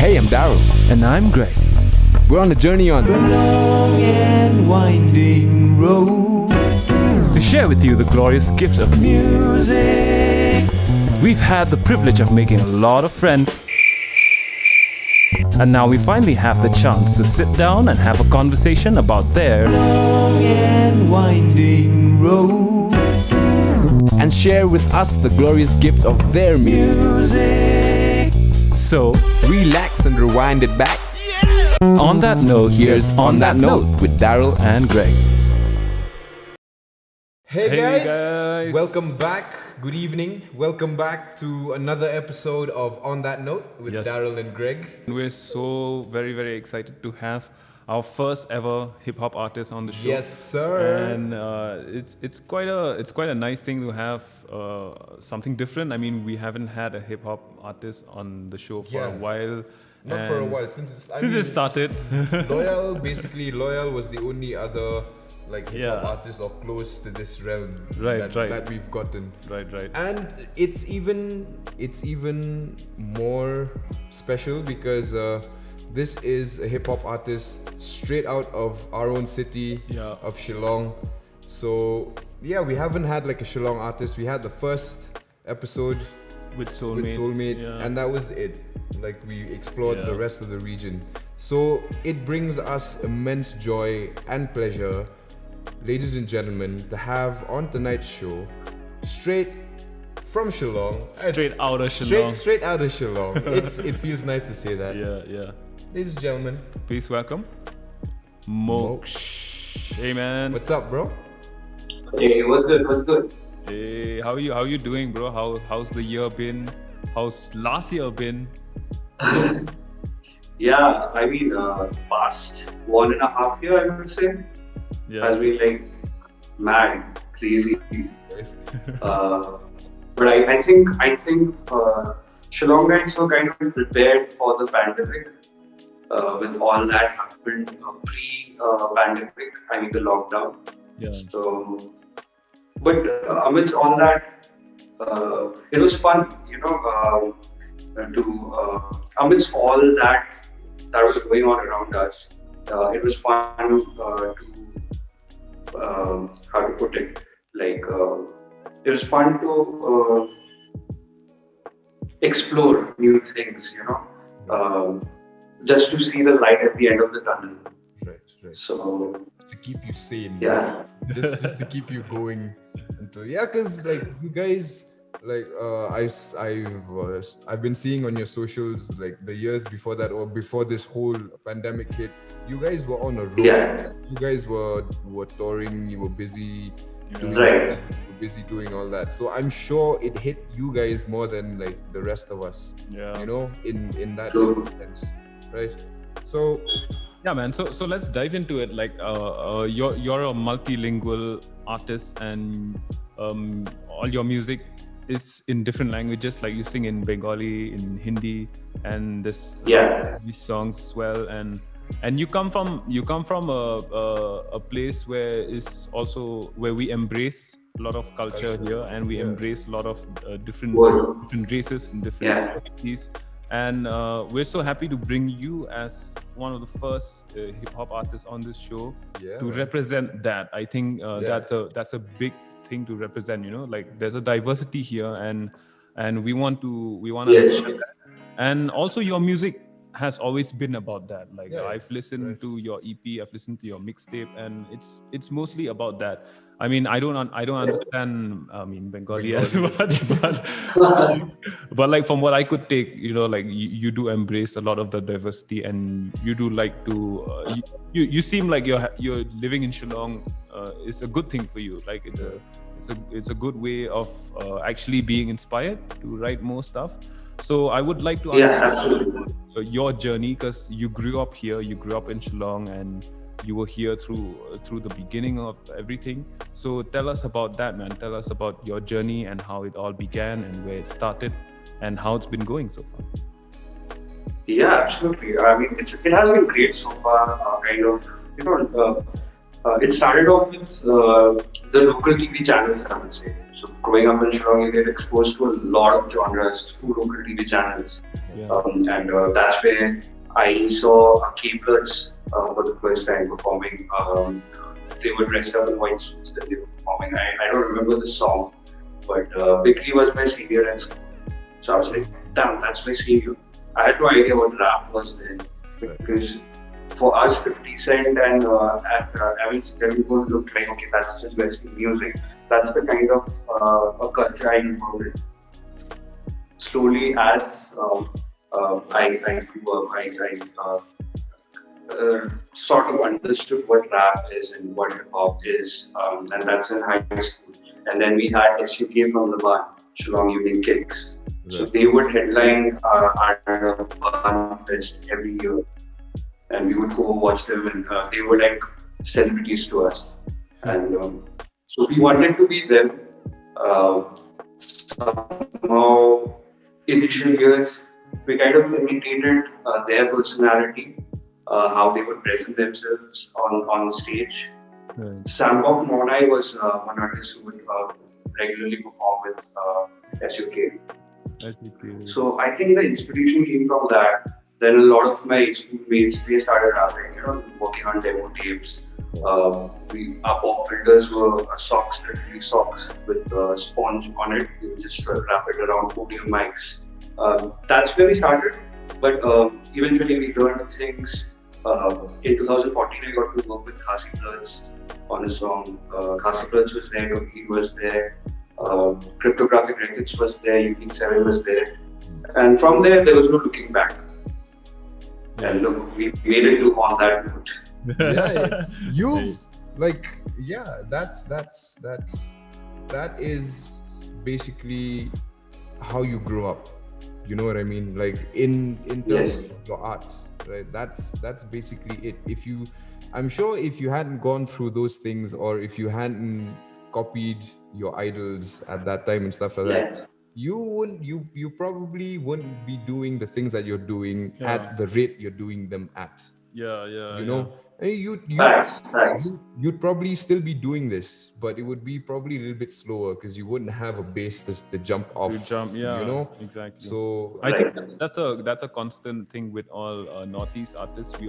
Hey, I'm Daryll. And I'm Greg. We're on a journey on the long and winding road to share with you the glorious gift of music. We've had the privilege of making a lot of friends, and now we finally have the chance to sit down and have a conversation about their long and winding road and share with us the glorious gift of their music. So, relax and rewind it back. On that note, here's On That Note with Daryll and Greg. Hey, Hey guys, welcome back. Good evening. Welcome back to another episode of On That Note with Yes. Daryll and Greg. We're so very excited to have our first ever hip hop artist on the show. Yes, sir. And it's quite a nice thing to have something different. I mean, we haven't had a hip hop artist on the show for a while. Not for a while since it started. Loyal was the only other like hip hop artist or close to this realm that we've gotten. Right. And it's even more special because this is a hip hop artist straight out of our own city of Shillong. So we haven't had like a Shillong artist. We had the first episode with Soulmate, and that was it. Like we explored the rest of the region. So it brings us immense joy and pleasure, ladies and gentlemen, to have on tonight's show, straight from Shillong. Straight out of Shillong. Straight out of Shillong. It feels nice to say that. Yeah. Ladies and gentlemen, please welcome Moksh. Hey man. What's up, bro? Hey, what's good? Hey, how you doing, bro? How's the year been? How's last year been? Yeah, I mean, past 1.5 years, I would say, has been like mad, crazy. But I think Shillong guys were kind of prepared for the pandemic with all that happened pre-pandemic. I mean, the lockdown. Yeah. So, but amidst all that, it was fun, amidst all that was going on around us. It was fun how to put it, like it was fun to explore new things, just to see the light at the end of the tunnel. Right. So to keep you sane. Yeah. Just to keep you going. Because like you guys, like I've been seeing on your socials like the years before that or before this whole pandemic hit, you guys were on a road. Yeah. You guys were touring. You were busy doing Right. you were busy doing all that. So I'm sure it hit you guys more than like the rest of us. Yeah. In that True. sense, right? So yeah, man. So let's dive into it. Like, you're a multilingual artist, and all your music is in different languages. Like you sing in Bengali, in Hindi, and this songs as well. And you come from a place where we embrace a lot of culture here, and we embrace a lot of different races and different communities. And we're so happy to bring you as one of the first hip hop artists on this show to represent that. I think that's a big thing to represent. Like there's a diversity here, and we want to understand that. And also your music has always been about that. Like I've listened to your EP, I've listened to your mixtape, and it's mostly about that. I mean, I don't understand Bengali as much, but like from what I could take, like you do embrace a lot of the diversity, and you do like to you seem like you're living in Shillong is a good thing for you. Like it's a good way of actually being inspired to write more stuff. So I would like to absolutely. Your journey, because you grew up here, you grew up in Shillong, and you were here through the beginning of everything. So tell us about that, man. Tell us about your journey and how it all began and where it started and how it's been going so far. Yeah, absolutely. I mean, it has been great so far. It started off with the local TV channels, I would say. So growing up in Shillong, you get exposed to a lot of genres through local TV channels. Yeah. And that's where I saw Cablets for the first time performing. They were dressed up in white suits that they were performing. I don't remember the song, but Gregory was my senior in school. So I was like, damn, that's my senior. I had no idea what rap was then. Because for us, 50 Cent and Evan Stevenson looked like, okay, that's just Western music. That's the kind of a culture I knew about it. Slowly, as I grew up, I sort of understood what rap is and what hip hop is, and that's in high school. And then we had SUK from the band, Shillong Union Kicks. So they would headline our band fest every year, and we would go watch them, and they were like celebrities to us. And so we wanted to be them. Somehow, initial years, we kind of imitated their personality, how they would present themselves on stage. Right. Sambok Monai was one artist who would regularly perform with SUK. So I think the inspiration came from that. Then a lot of my schoolmates, they started rapping, working on demo tapes. Our pop filters were socks, literally socks with sponge on it. We would just wrap it around podium mics. That's where we started. But eventually we learned things. In 2014, I got to work with Khasi Bloods on a song. Khasi Bloods was there, Gregory was there, Cryptographic Records was there, Unique 7 was there. And from there was no looking back. And look, we made it to on that note. Yeah, you've that is basically how you grow up. You know what I mean? Like in terms of your art, right? That's basically it. I'm sure if you hadn't gone through those things, or if you hadn't copied your idols at that time and stuff like that, you probably wouldn't be doing the things that you're doing at the rate you're doing them at. You'd probably still be doing this, but it would be probably a little bit slower because you wouldn't have a base to jump off. Exactly. So I think that's a constant thing with all Northeast artists. We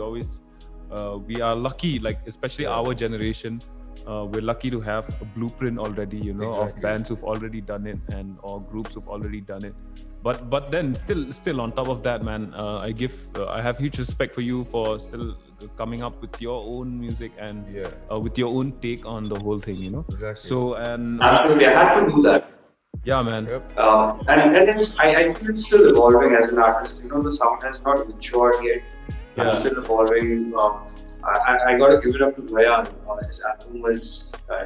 are lucky, like especially our generation. We're lucky to have a blueprint already, of bands who've already done it or groups who've already done it. But then still on top of that, man, I have huge respect for you for still coming up with your own music and with your own take on the whole thing, Exactly. So absolutely, I had to do that. Yeah, man. And I think it's still evolving as an artist. The sound has not matured yet. I'm still evolving. I got to give it up to Rayan. His album was I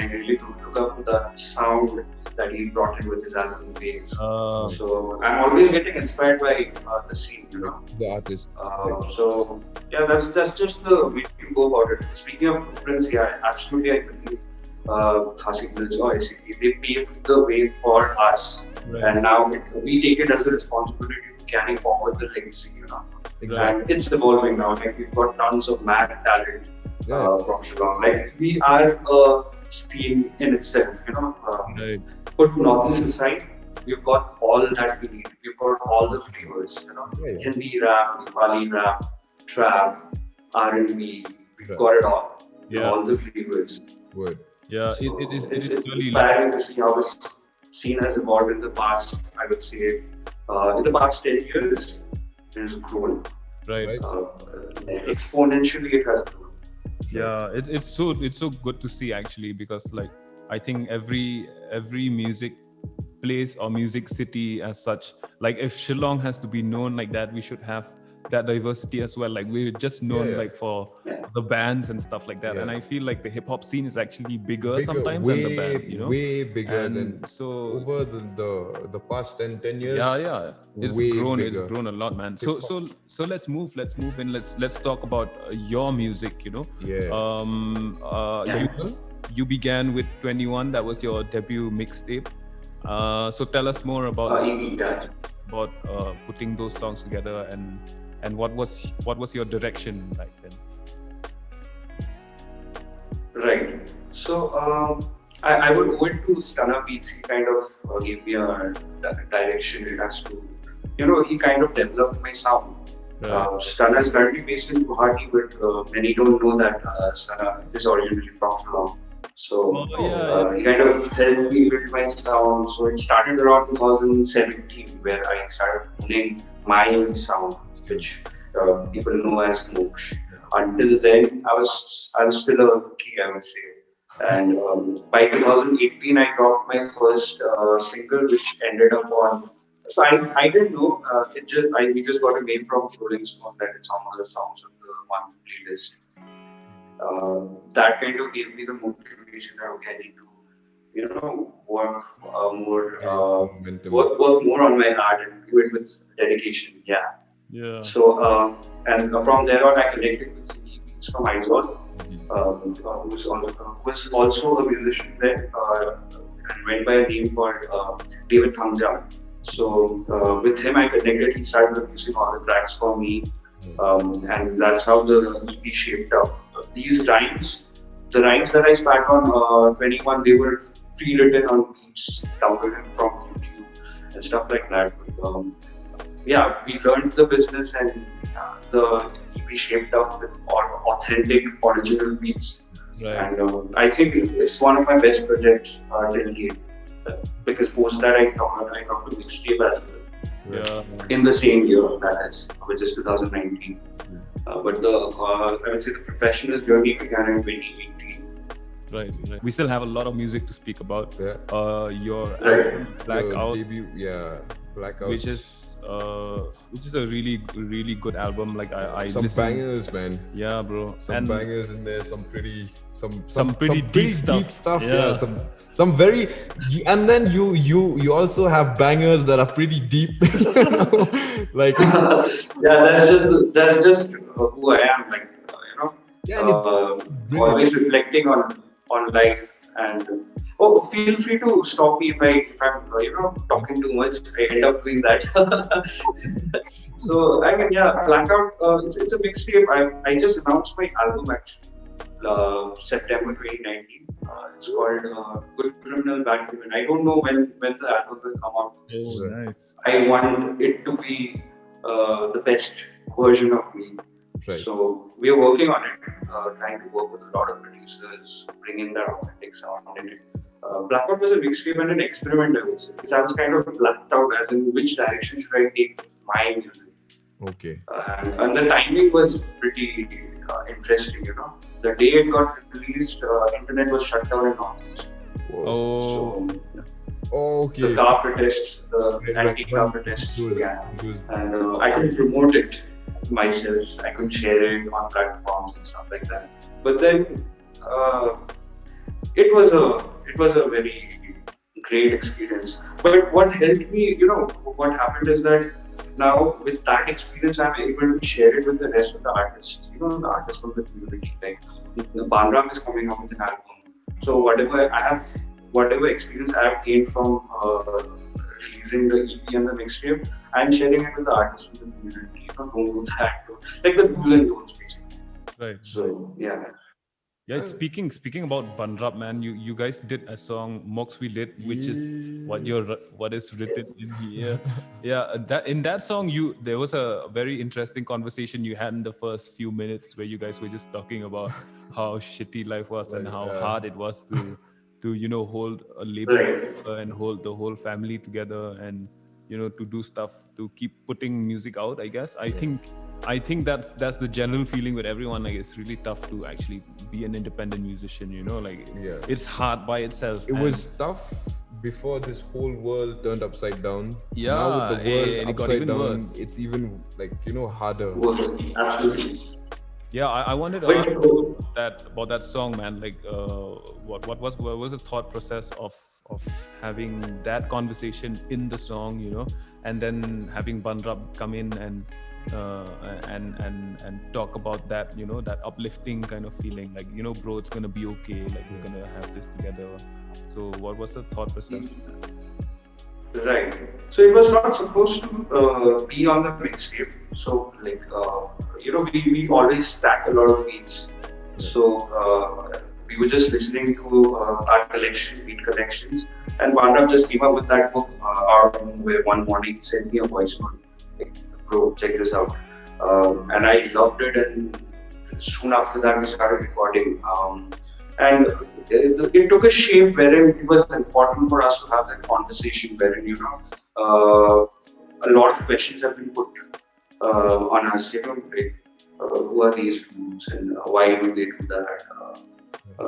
really look up to the sound that he brought in with his album Phase. So I'm always getting inspired by the scene, the artists. So yeah, that's just the way to go about it. Speaking of blueprints, absolutely, I believe Khasi Bloods or ICT, they paved the way for us, and now we take it as a responsibility to carry forward the legacy, Exactly. And it's evolving now. Like we've got tons of mad talent from Shillong. Like we are a scene in itself, Put Northeast aside, we've got all that we need. We've got all the flavors, Hindi rap, Nepali rap, trap, R&B. We've got it all. All the flavors. Word. Yeah, So it's really inspiring to see how this scene has evolved in the past. I would say in the past 10 years, it has grown. right. Exponentially, it has grown. Yeah, it's so good to see actually, because like I think every music place or music city as such, like if Shillong has to be known like that, we should have that diversity as well. Like we're just known like for the bands and stuff like that, and I feel like the hip hop scene is actually bigger sometimes than the band, way bigger than so over the past 10 years. It's grown a lot, man. So let's move in. Let's talk about your music. You began with 21. That was your debut mixtape. So tell us more about putting those songs together, and what was your direction back then? Right. So I would owe it to Stunner Beats. He kind of gave me a direction it has to, he kind of developed my sound. Stunner is currently based in Guwahati, but many don't know that Stunner is originally from Shillong. So he kind of helped me build my sound. So it started around 2017, where I started honing my sound, which people know as Moksh. Until then, I was still a rookie, I would say. And by 2018, I dropped my first single, which ended up on. So I didn't know. We just got a name from Rolling Stone that it's on the songs of the month playlist. That kind of gave me the motivation that okay, I need to, work more, work more on my art and do it with dedication. Yeah. Yeah. So and from there on, I connected with the beats from Aizol, who was also a musician there, and went by a name called David Thamjam. So with him, I connected. He started producing all the tracks for me, and that's how the EP shaped up. These rhymes, the rhymes that I spat on 21, they were pre-written on beats, downloaded from YouTube and stuff like that. But, yeah, we learned the business and the EP shaped up with authentic, original beats. Right. And I think it's one of my best projects till date. Because post that I talked to mixtape as well. Yeah. In the same year, that is, which is 2019. But I would say the professional journey began in 2018. Right. We still have a lot of music to speak about. Yeah. Your album, Blackout, Your debut, Blackout. which is a really good album. Like I some listened. bangers, man. Yeah, bro. Some bangers in there. Some pretty deep stuff. Yeah. Some very. And then you also have bangers that are pretty deep. Like. Yeah, that's just who I am. Like Yeah, and always reflecting on life and. Oh, feel free to stop me if I'm talking too much. I end up doing that. So I mean, yeah, Blackout. It's a mixtape. I just announced my album actually, September 2019. It's called Good Criminal Bad Criminal. I don't know when the album will come out. Oh, nice. I want it to be the best version of me. Right. So we are working on it, trying to work with a lot of producers, bring in that authentic sound in it. Blackout was a mixtape and an experiment, I would say. Because I was kind of blacked out as in which direction should I take my music. Okay. And the timing was pretty interesting, The day it got released, internet was shut down in Northeast. Oh. So, okay. the car protests, the anti-car protests began. And I couldn't promote it myself. I couldn't share it on platforms and stuff like that. But then it was a very great experience. But what helped me, what happened is that now with that experience, I'm able to share it with the rest of the artists. The artists from the community. Like Banram is coming up with an album. So whatever experience I have gained from releasing the EP and the mixtape, I'm sharing it with the artists from the community. Don't do that. Like the do's and don'ts, basically. Right. So yeah. Yeah, it's speaking about Banrap, man. You guys did a song, Moksh We Lit, which is what is written in here. Yeah, that in that song, there was a very interesting conversation you had in the first few minutes where you guys were just talking about how shitty life was and how hard it was to hold a label and hold the whole family together and to do stuff, to keep putting music out. I guess I think that's the general feeling with everyone. Like it's really tough to actually be an independent musician. It's hard by itself. It was tough before this whole world turned upside down. Yeah, now with the world it got upside even down, worse. it's even harder. Absolutely. Yeah, I wanted to ask about that song, man. Like, what was the thought process of having that conversation in the song, and then having Banrap come in and talk about that, that uplifting kind of feeling, like, bro, it's gonna be okay, like we're gonna have this together. So what was the thought process? Right. So it was not supposed to be on the mixtape. So we always stack a lot of beats. So we were just listening to our collection, beat collections, and Pandab just came up with that book out of nowhere one morning. He sent me a voice note, like, bro, check this out. And I loved it, and soon after that we started recording. And it took a shape wherein it was important for us to have that conversation wherein, a lot of questions have been put on us, like, who are these groups and why do they do that?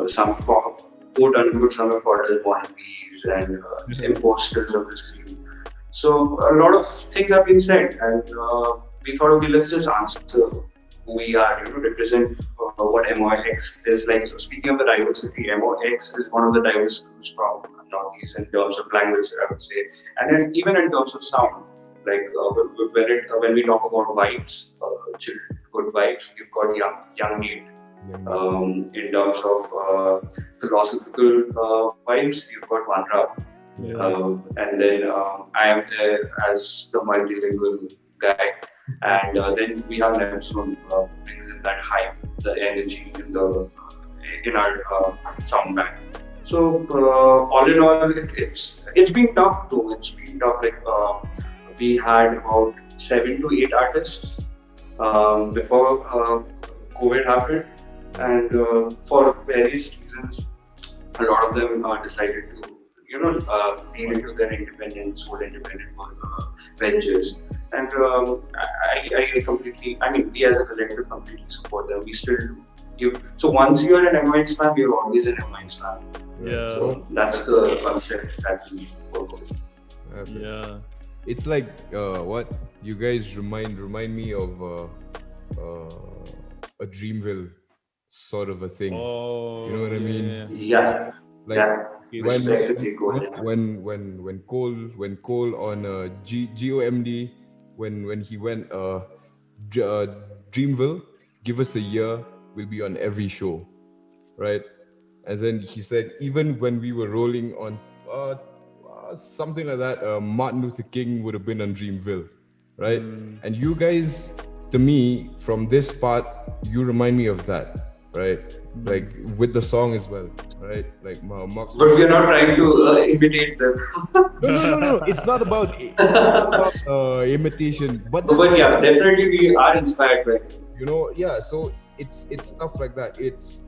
Some for quote unquote, some have called us wannabes and imposters of the scene. So a lot of things have been said, and we thought, okay, let's just answer who we are, represent what MOX is like. So speaking of the diversity, MOX is one of the diverse groups from Northeast in terms of language, I would say, and then even in terms of sound. Like when we talk about vibes, chill, good vibes, you've got young need. In terms of philosophical vibes, you've got Nongrum. And then I am there as the multilingual guy. And then we have Nongrum brings in that hype, the energy in our sound bank. So all in all, it's been tough too. It's been tough. Like we had about 7 to 8 artists before COVID happened, and for various reasons, a lot of them decided to, lean into their independent, soul independent ventures. And I completely, we as a collective completely support them. We still do. So once you're an MIX fan, you're always an MIX fan. Yeah. So that's the concept that we work with. Yeah. It's like what you guys remind me of a Dreamville sort of a thing. Oh, you know what I mean? Yeah. Like when when Cole on GOMD when he went Dreamville, give us a year, we'll be on every show, right? And then he said even when we were rolling on something like that, Martin Luther King would have been on Dreamville, right? And you guys, to me, from this part, you remind me of that, right? Like with the song as well, right? Like Moksh. But we're not trying to imitate them. No. It's not about imitation, but yeah, definitely we are inspired by them. So it's stuff like that. It's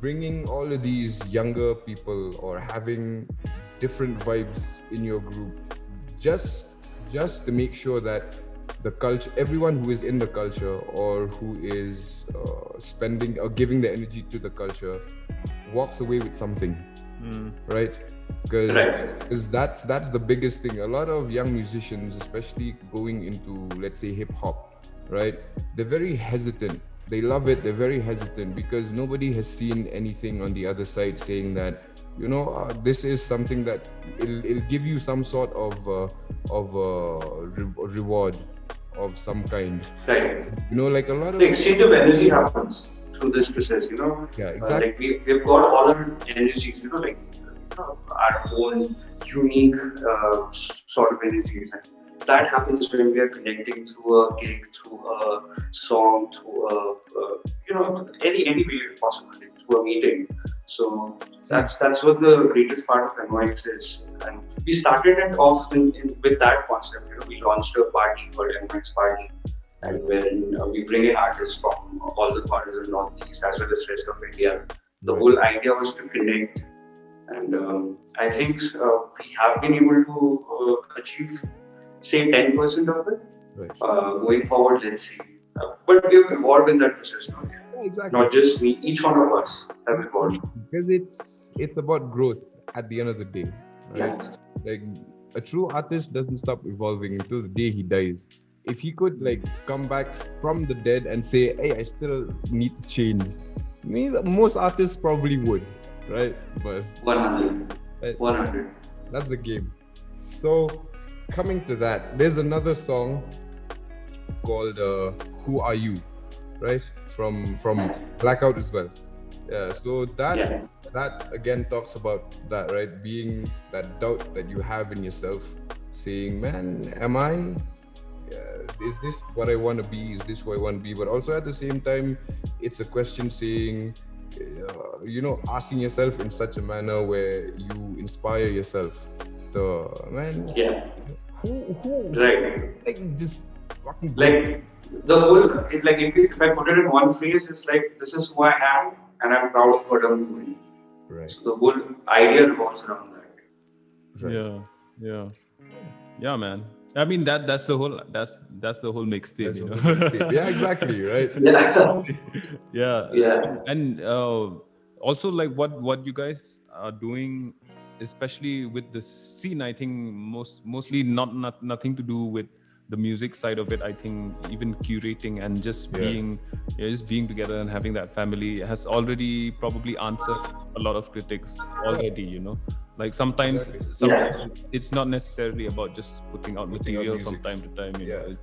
bringing all of these younger people or having different vibes in your group, just to make sure that the culture, everyone who is in the culture or who is spending or giving the energy to the culture, walks away with something, right? Because that's the biggest thing. A lot of young musicians, especially going into, let's say, hip hop, right? They're very hesitant. They love it. They're very hesitant because nobody has seen anything on the other side saying that, this is something that it'll give you some sort of reward of some kind. Right. Like a lot of the exchange of energy happens through this process. Yeah, exactly. Like we've got all our energies. Our own unique sort of energies. And that happens when we are connecting through a gig, through a song, through any way possible, through a meeting. So that's what the greatest part of MOX is. And we started it off with that concept. We launched a party called MOX Party, and wherein we bring in artists from all the parts of the Northeast as well as the rest of India. The whole idea was to connect, and I think we have been able to achieve, say, 10% of it. Right. Going forward, let's see. But we have evolved in that process now. Exactly. Not just me, each one of us have evolved. Because it's about growth at the end of the day. Right? Yeah. Like a true artist doesn't stop evolving until the day he dies. If he could come back from the dead and say, hey, I still need to change, most artists probably would, right? But 100. 100. That's the game. So coming to that, there's another song called Who Are You? Right? From Blackout as well. Yeah. So that again talks about that, right? Being that doubt that you have in yourself, saying, man, am I? Is this what I want to be? Is this who I want to be? But also at the same time, it's a question saying, asking yourself in such a manner where you inspire yourself. Man, Yeah. who Right. like just fucking Like the whole, like if I put it in one phrase, it's like this is who I am, and I'm proud of what I'm doing. right. So the whole idea revolves around that. Right. Yeah, man. I mean that's the whole mixtape, That's you the know. whole mixtape. Yeah, exactly, right. Yeah. Yeah. Yeah. And also like what you guys are doing, especially with the scene, I think mostly nothing to do with the music side of it. I think even curating and just being together and having that family has already probably answered a lot of critics already, you know. Like sometimes it's not necessarily about just putting out material from music. time to time, you know. Yeah.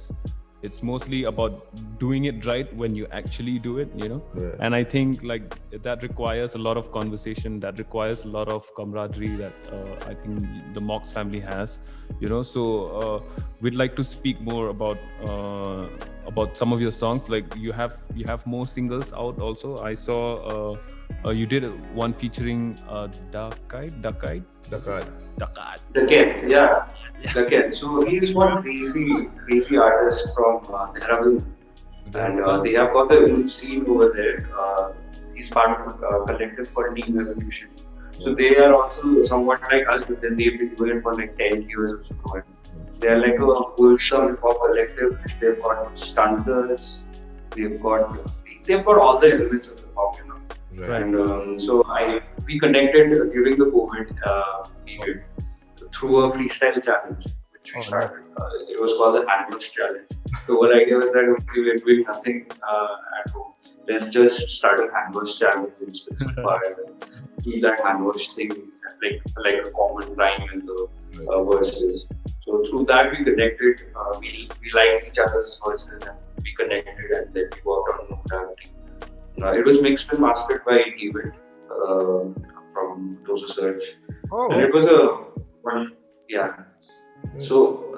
It's mostly about doing it right when you actually do it, you know. Yeah. And I think like that requires a lot of conversation, that requires a lot of camaraderie that I think the Moksh family has, you know. So we'd like to speak more about some of your songs. Like you have more singles out also. I saw you did one featuring Dakite. Dakar. The Ket, yeah. The Ket. So he's one crazy artist from Dehradun. And they have got their own scene over there. He's part of a collective called Team Revolution. So they are also somewhat like us, but then they've been doing it for like 10 years or so. And they're like a wholesome hip hop collective. They've got stunters, they've got all the elements of hip hop, you know. Right. And so we connected during the COVID period through a freestyle challenge, which we started. It was called the Handwash Challenge. The whole idea was that okay, we're doing nothing at home. Let's just start a handwash challenge and spit some bars and keep that handwash thing like a common rhyme in the verses. So through that we connected. We liked each other's verses and we connected, and then we worked on Nongrum. It was mixed and mastered by David from Dosa Search. And it was yeah. So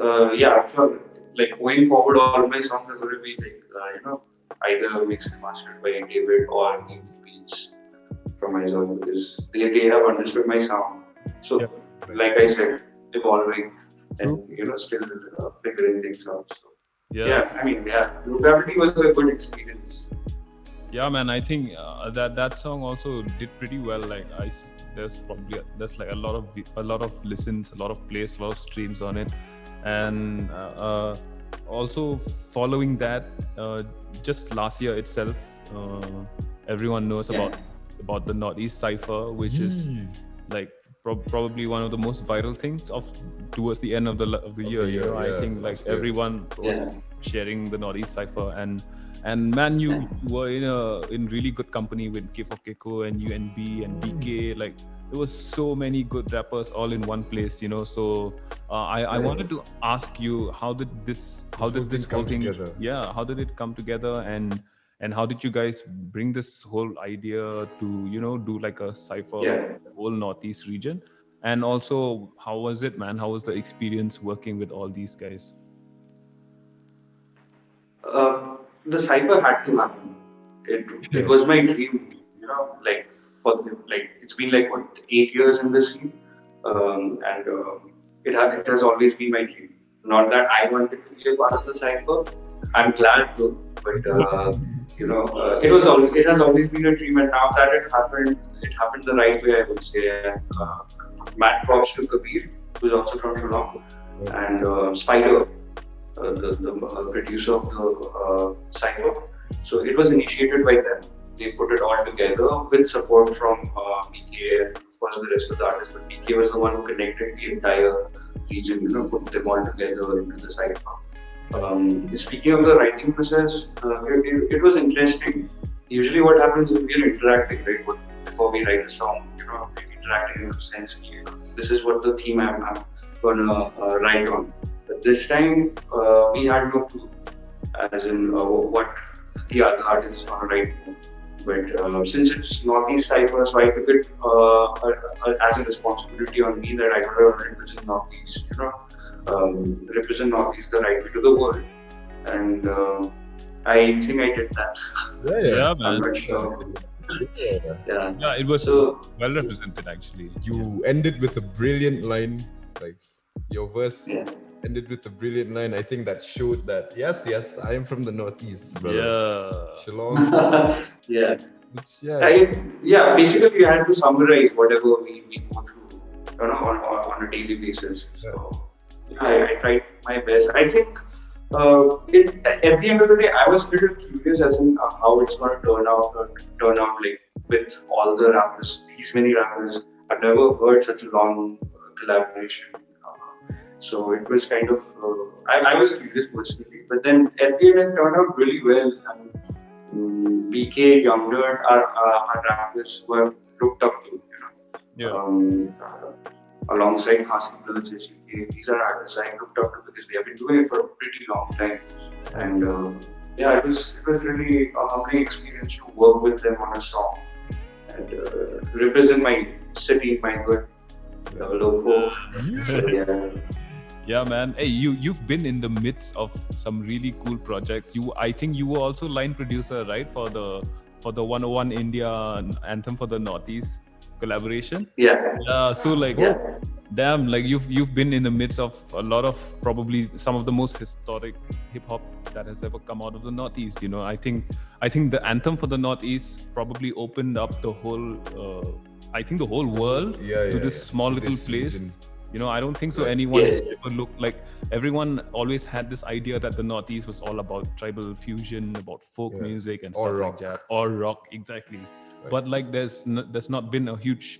sure. Like going forward, all my songs are going to be like either mixed and mastered by David or new beats from myself, because they have understood my sound. So like I said, evolving and still figuring things out. So Gravity was a good experience. Yeah, man. I think that song also did pretty well. Like there's like a lot of listens, a lot of plays, a lot of streams on it, and also following that, just last year itself, everyone knows about the East Cypher, which is like probably one of the most viral things towards the end of the year. You know, I think like everyone was sharing the East Cypher, and man, you were in really good company with K4Keko and UNB and BK. Like there was so many good rappers all in one place, you know. So I wanted to ask you, how did this whole thing together? Yeah, how did it come together, and how did you guys bring this whole idea to do like a cypher for the whole Northeast region? And also, how was it, man? How was the experience working with all these guys? The cypher had to happen. It was my dream, it's been like 8 years in this scene, and it has always been my dream. Not that I wanted to be a part of the cypher. I'm glad to, but it has always been a dream, and now that it happened the right way, I would say. Mad props to Kabir, who's also from Shillong, and Spider, the producer of the cypher. So it was initiated by them. They put it all together with support from BK and of course the rest of the artists. But BK was the one who connected the entire region, put them all together into the cypher. Speaking of the writing process, it was interesting. Usually what happens is we're interacting, right? Before we write a song, we're interacting in the sense, this is what the theme I'm gonna write on. But this time, we had no clue, as in what the other artists want to write. But since it's Northeast Cypher, so I took it as a responsibility on me that I got to represent Northeast, represent Northeast the right way to the world. And I think I did that. Yeah, man. I'm not sure. Yeah. Yeah, it was So well represented actually. You ended with a brilliant line, like your verse yeah. ended with a brilliant line. I think that showed that yes, I am from the Northeast, brother. Yeah. Shillong. Yeah. Yeah. Basically, I had to summarize whatever we go through, on a daily basis. So, I tried my best. I think at the end of the day, I was a little curious as in how it's going to turn out like with all the rappers, these many rappers. I've never heard such a long collaboration. So it was kind of, I was curious personally, but then at the end it turned out really well. BK, Young Dirt are rappers who I've looked up to, alongside Khasi Bloods, SUK. These are artists I looked up to because they have been doing it for a pretty long time. And it was really a humbling experience to work with them on a song and represent my city, my good fellow folks. Yeah, man. Hey, you've been in the midst of some really cool projects. I think you were also line producer, right, for the 101 India Anthem for the Northeast collaboration. Yeah. So damn, like you've been in the midst of a lot of probably some of the most historic hip hop that has ever come out of the Northeast. I think the Anthem for the Northeast probably opened up the whole world to this small little place. Region. I don't think so anyone ever looked like, everyone always had this idea that the Northeast was all about tribal fusion, about folk music and stuff like that, or rock, exactly. Right. But like there's not been a huge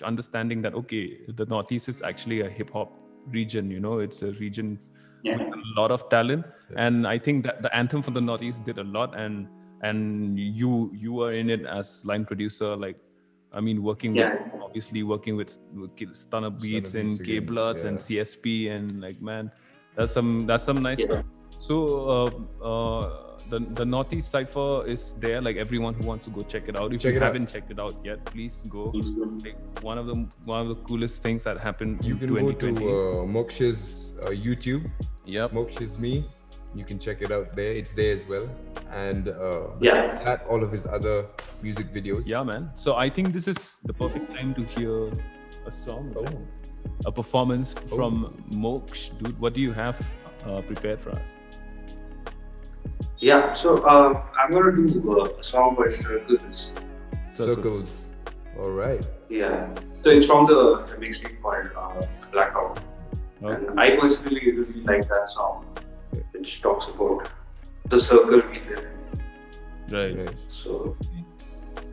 understanding that the Northeast is actually a hip hop region. It's a region with a lot of talent, and I think that the Anthem for the Northeast did a lot, and you were in it as line producer, like. I mean, working with Stunner Beats and K Bloods and CSP, and like, man, that's some nice stuff. So the Northeast Cypher is there. Like, everyone who wants to go check it out. If you haven't checked it out yet, please go. Like, one of the coolest things that happened. You can 2020. Go to Moksh's YouTube. Yep. Moksh is me. You can check it out there. It's there as well. And that, all of his other music videos. Yeah, man. So I think this is the perfect time to hear a song, a performance from Moksh. Dude, what do you have prepared for us? Yeah, so I'm going to do a song by Circles. Circles. All right. Yeah. So it's from the mixtape called Blackout. And I personally really like that song, which talks about the circle we live in. Right. So,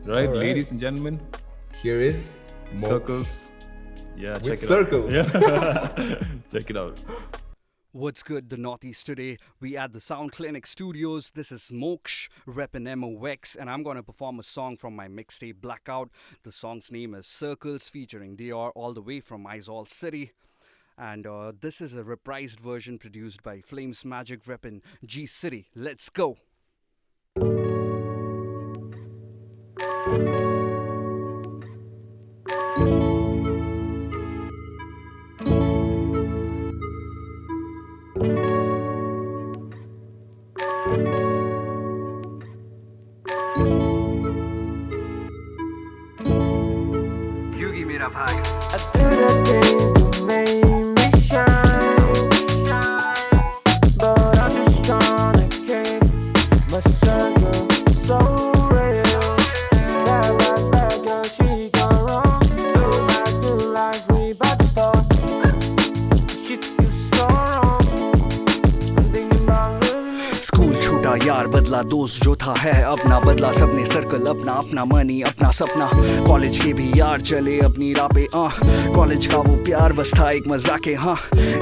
right, ladies and gentlemen, here is Moksh. Circles. Yeah, with check it Circles. out. Yeah. Check it out. What's good, the Northeast today? We at the Sound Clinic Studios. This is Moksh, reppin' MOX, and I'm gonna perform a song from my mixtape Blackout. The song's name is Circles, featuring Daryll all the way from Aizawl City. And this is a reprised version produced by Flames Magic reppin' G City. Let's go! Yugi mera bhai. But I'm just trying to keep my circle so real. That girl, she gone wrong. Feel like we about to start. Shit, you so wrong. I'm thinking about living. School छूटा यार, बदला दोस्त जो था है अपना, बदला सबने सर्कल अपना, अपना मनी अपना सपना। कॉलेज के भी यार चले अपनी राह पे, कॉलेज का वो प्यार बस था एक मजाक है,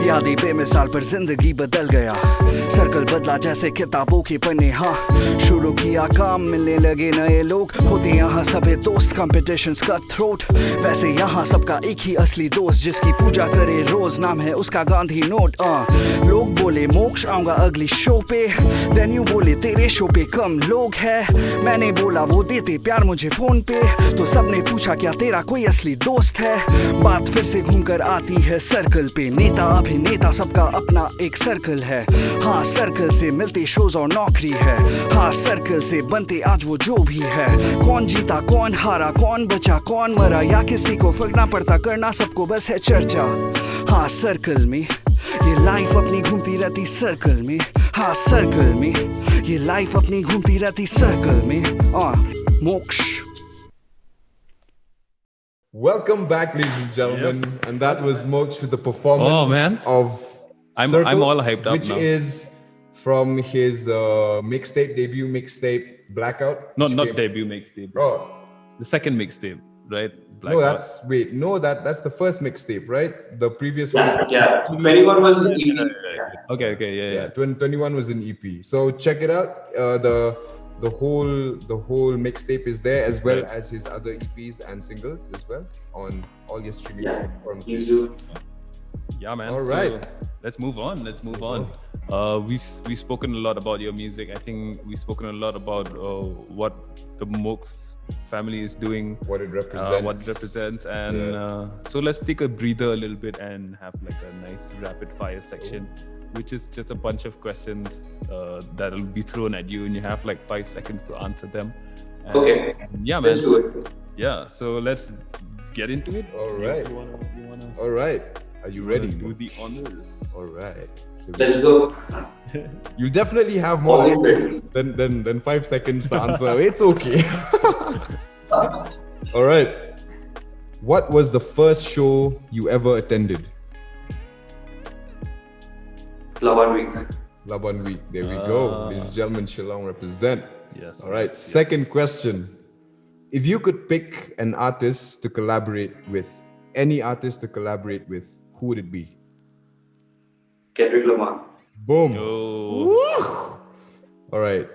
यादें बेमिसाल पर जिंदगी बदल गया। सर्कल बदला जैसे किताबों के पन्ने, शुरू किया काम, मिलने लगे नए लोग, होते यहाँ सभी दोस्त, कॉम्पिटिशन्स कट थ्रोट। वैसे यहाँ सबका एक ही असली दोस्त, जिसकी पूजा करे रोज, नाम है उसका गांधी नोट। लोग बोले मोक्ष आऊंगा अगली शो पे, देन यू बोले तेरे शो पे कम लोग है। मैंने बोला वो देते प्यार मुझे फोन पे, तो सबने पूछा क्या तेरा कोई असली दोस्त है। बात फिर से घूमकर आती है सर्कल पे, नेता अभिनेता सबका अपना एक सर्कल है। हाँ सर्कल से मिलते शोज और नौकरी है, हाँ सर्कल से बनते आज वो जो भी है। कौन जीता कौन हारा, कौन बचा कौन मरा, या किसी को फर्क ना पड़ता, करना सबको बस है चर्चा। हाँ सर्कल में ये लाइफ अपनी घूमती रहती सर्कल में, हाँ सर्कल में ये लाइफ अपनी घूमती रहती सर्कल में। मोक्ष। Welcome back, ladies and gentlemen, and that was Moksh with the performance of I'm Circles, all hyped up which now. is from his debut mixtape, Blackout. Not debut mixtape. Oh, The second mixtape, right? no, that's the first mixtape, right? The previous one. Yeah. 21 was EP. Okay, yeah. 21 was an EP. So check it out. The whole mixtape is there, as well as his other EPs and singles as well on all your streaming platforms. Please do. Yeah, man. All right. So, let's move on. We've spoken a lot about your music. I think we've spoken a lot about what the Moksh family is doing, What it represents. and so let's take a breather a little bit and have like a nice rapid fire section, which is just a bunch of questions that'll be thrown at you, and you have like 5 seconds to answer them. And, Okay. Yeah, man. Let's do it. Yeah. So let's get into it. All So right. You wanna All right. Are you ready? do the honors? All right. Let's go. You definitely have more Always ready. than 5 seconds to answer. It's okay. All right. What was the first show you ever attended? Laban week. Laban Week. There we go. Ladies and gentlemen, Shillong represent. Yes. All right. yes, yes. Second question. If you could pick an artist to collaborate with, any artist to collaborate with, who would it be? Kendrick Lamar. Boom. Yo. Woo! All right.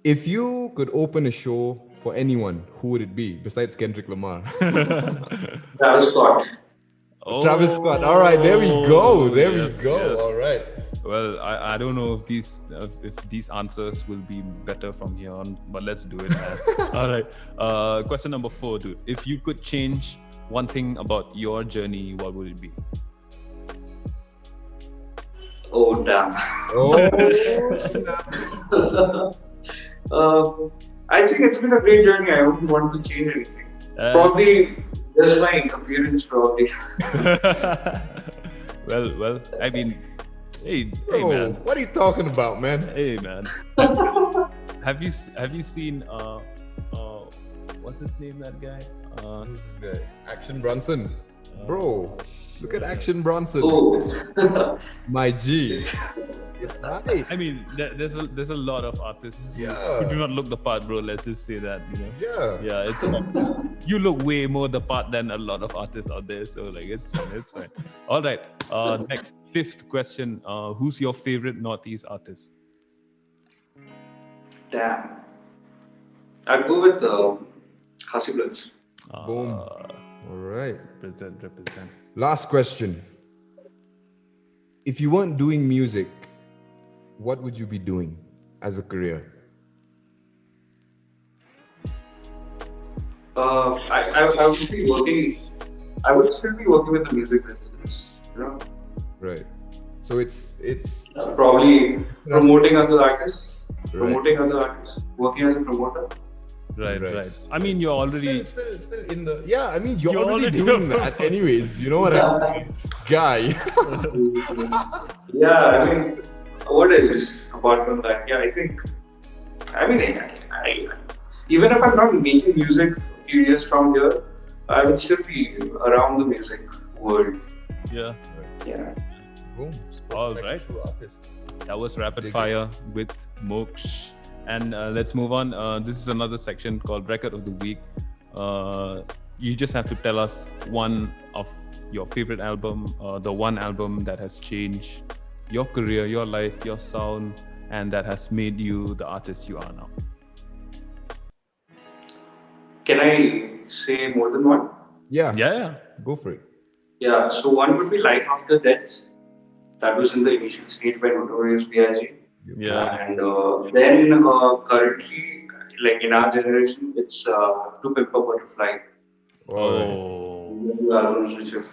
If you could open a show for anyone, who would it be besides Kendrick Lamar? Travis Scott. Travis Scott. All right, there we go. There we Yes, go. yes. All right. Well, I don't know if these answers will be better from here on, but let's do it, man. All right. Question number 4, dude. If you could change one thing about your journey, what would it be? Oh, damn. Oh, I think it's been a great journey. I wouldn't want to change anything. Probably just my appearance, probably. well, I mean, hey, bro, man. what are you talking about, man? Hey, man. Have you seen what's his name, that guy? Who's this guy? Action Bronson. Bro, look at Action Bronson. Oh. My G. It's nice. I mean, there's a lot of artists who Yeah. do not look the part, bro. Let's just say that, you know. Yeah. Yeah, it's you look way more the part than a lot of artists out there. So like, it's fine. All right. Next, 5th question. Who's your favorite Northeast artist? Damn. I'd go with Khasi Bloods. Boom. All right. Represent. Last question. If you weren't doing music, what would you be doing as a career? I would be working. I would still be working with the music business. You know, Right. So it's probably promoting other artists. Right. Working as a promoter. Right. I mean, you're already. still in the I mean you're You're already already doing that anyways, you know what I mean? Guy. Yeah, I mean, what else apart from that? Yeah, I think. I mean, I even if I'm not making music a few years from here, I would still be around the music world. Yeah. Yeah. Boom. All Like a right. true artist. That was rapid Dig it. fire with Moksh. And let's move on. This is another section called Record of the Week. You just have to tell us one of your favorite album, the one album that has changed your career, your life, your sound, and that has made you the artist you are now. Can I say more than one? Yeah. Yeah. Go for it. Yeah. So one would be Life After Death. That was in the initial stage by Notorious B.I.G. Yeah. And then currently, like in our generation, it's To Pimp a Butterfly. Oh. Two albums which have,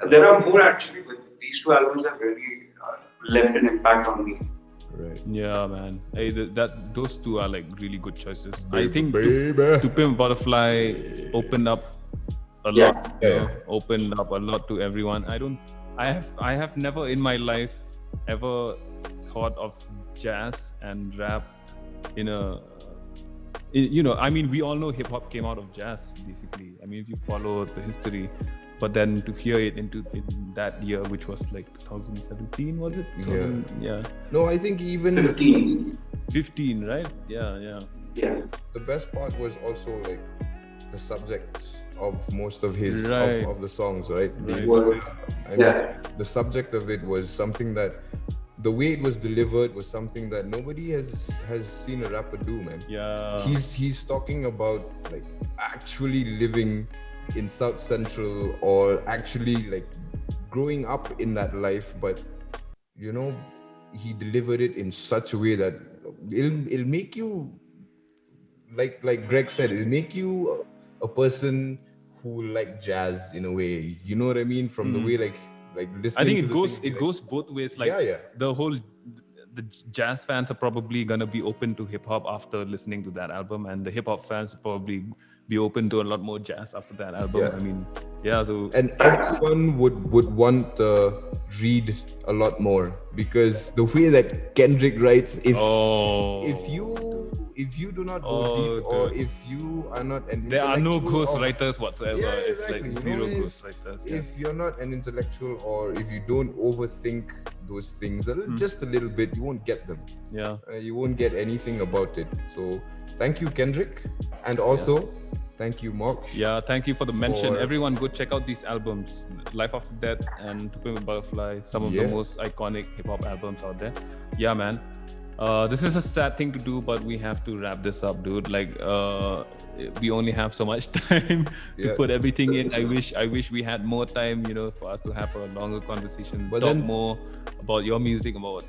there are more actually, but these two albums have really left an impact on me. Right. Yeah, man. Hey, those two are like really good choices. I Baby, think baby. To Pimp a Butterfly opened up a Yeah. lot. You Yeah. know, opened up a lot to everyone. I have never in my life ever thought of jazz and rap in a. I mean, we all know hip hop came out of jazz, basically. I mean, if you follow the history, but then to hear it in that year, which was like 2017, was it? Yeah. No, I think even 15. 15, right? Yeah. Yeah. the best part was also like the subject of most of his Right. of the songs, right? Right. Well, I mean, yeah. the subject of it was something that the way it was delivered was something that nobody has seen a rapper do, man. Yeah. He's talking about like actually living in South Central or actually like growing up in that life, but he delivered it in such a way that it'll make you like Greg said, it'll make you a person who like jazz in a way. You know what I mean? From the way like listening. I think to it the goes things, it goes both ways. Like Yeah. the jazz fans are probably gonna be open to hip hop after listening to that album, and the hip hop fans will probably be open to a lot more jazz after that album. Yeah. I mean, yeah. So and everyone would want to read a lot more, because the way that Kendrick writes, if you do not go deep, or dude. if you are not an there are no intellectual ghost or- writers whatsoever. Yeah, It's exactly. like You zero know, ghost writers. Yeah. If you're not an intellectual, or if you don't overthink those things just a little bit, you won't get them. Yeah. You won't get anything about it. So thank you, Kendrick, and also thank you, Moksh. Yeah, thank you for the mention. For- Everyone, go check out these albums, Life After Death and To Pimp a Butterfly, some of the Yeah. most iconic hip-hop albums out there. Yeah, man. This is a sad thing to do, but we have to wrap this up, dude. Like, we only have so much time to Yeah. put everything in. I wish we had more time, for us to have a longer conversation, But talk then- more about your music, about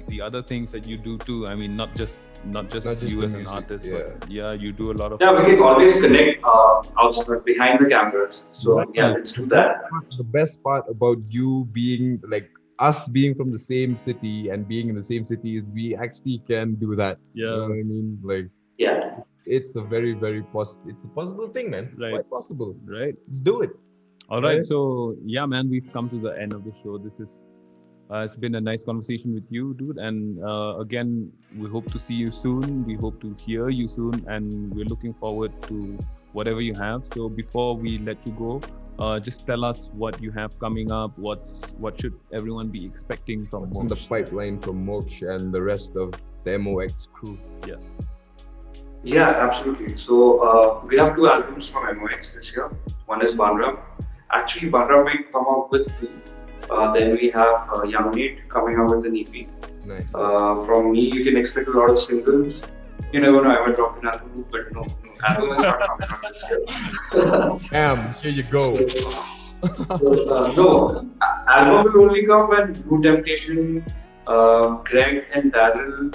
the other things that you do too. I mean, not just just you the as an music, artist, yeah. but yeah, you do a lot of. Yeah, we can always connect outside behind the cameras. So yeah, let's do that. The best part about you being like us being from the same city and being in the same city is we actually can do that. You know what I mean? Like, Yeah. it's a very, very it's a possible thing, man. Right. Quite possible. Right. Let's do it. All right. Right. So yeah, man, we've come to the end of the show. This is it's been a nice conversation with you, dude. And again, we hope to see you soon. We hope to hear you soon, and we're looking forward to whatever you have. So before we let you go, just tell us what you have coming up. What should everyone be expecting from What's in the Moksh? pipeline from Moksh and the rest of the MOX crew? Yeah, absolutely. So we have 2 albums from MOX this year. One is Nongrum. Actually, Nongrum might come out with 2. Then we have Young Nate coming out with an EP. Nice. From me, you can expect a lot of singles. You never know, I might drop an album, but no, album is not coming out this year. Bam, here you go. No, album will only come when Blue Temptation, Greg and Daryll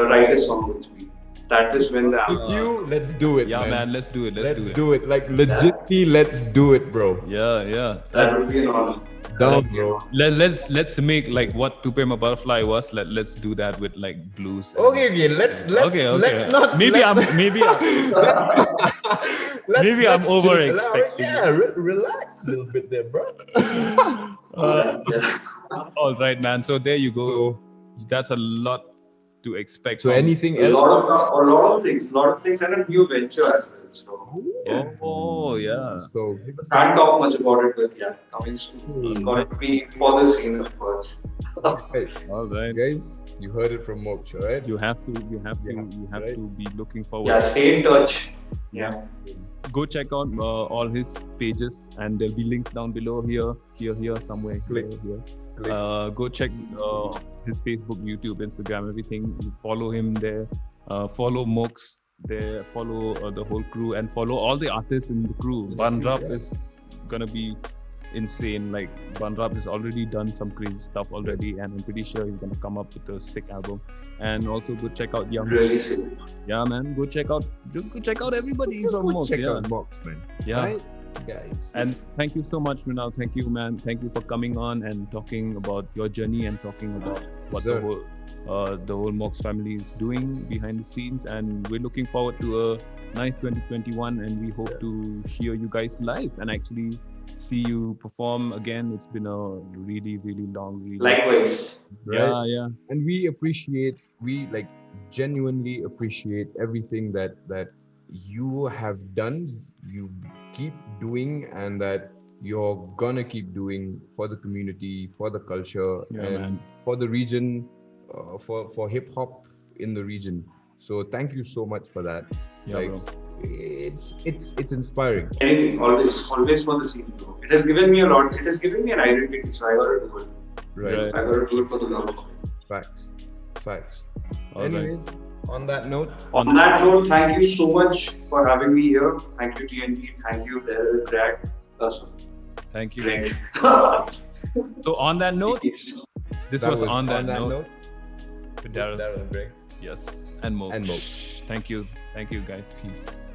write a song with me. That is when the With album. you, let's do it, Yeah, man. man. Let's do it. Let's do it. Like, legitly, let's do it, bro. Yeah. That would be an honor. Down, bro. Let's make like what To Pimp a Butterfly was. Let's do that with like blues. and- Okay. Let's not. Maybe let's- I'm maybe maybe I'm let's over chill. expecting. Yeah, relax a little bit there, bro. All right, man. So there you go. So, That's a lot to expect. so from- anything A else? lot of things, and a new venture as well. So Oh yeah. So, can't talk much about it, but yeah, coming soon. It's going to be for the scene, of course. hey, All right. guys, you heard it from Moksh, right? You have to right. to be looking forward. Yeah, stay in touch. Yeah. Go check out all his pages, and there'll be links down below here somewhere. Click. Here. Click. Go check his Facebook, YouTube, Instagram, everything. You follow him there. Follow Moksh there. Follow the whole crew, and follow all the artists in the crew. Banrap Yeah. is gonna be insane. Like Banrap has already done some crazy stuff already, and I'm pretty sure he's gonna come up with a sick album. And also go check out Young. Really sick. Yeah, man. Go check out everybody Just from go Moksh. check Yeah. out Moksh, man. Yeah. Right? guys. And thank you so much, Mrinal. Thank you, man. Thank you for coming on and talking about your journey and talking about what Sir. the whole Moksh family is doing behind the scenes. And we're looking forward to a nice 2021, and we hope to hear you guys live and actually see you perform again. It's been a really, really long, Likewise. Right? yeah. And we like genuinely appreciate everything that you have done, you keep doing, and that you're gonna keep doing for the community, for the culture, Yeah, and man. for the region, for hip hop in the region. So thank you so much for that. Yeah, like, bro. it's inspiring. Anything, always for the scene, bro. It has given me a lot. It has given me an identity, so I gotta do it. Right. I gotta do it for the love of it. Facts. All right. Anyways, on that note, On that note, thank you so much for having me here. Thank you, TNT. Thank you, Daryll, Greg. Thank you. Greg. So on that note, Peace. this that was on that note with Daryll. Daryll and Greg. Yes, and Moksh. And Moksh. Thank you, guys. Peace.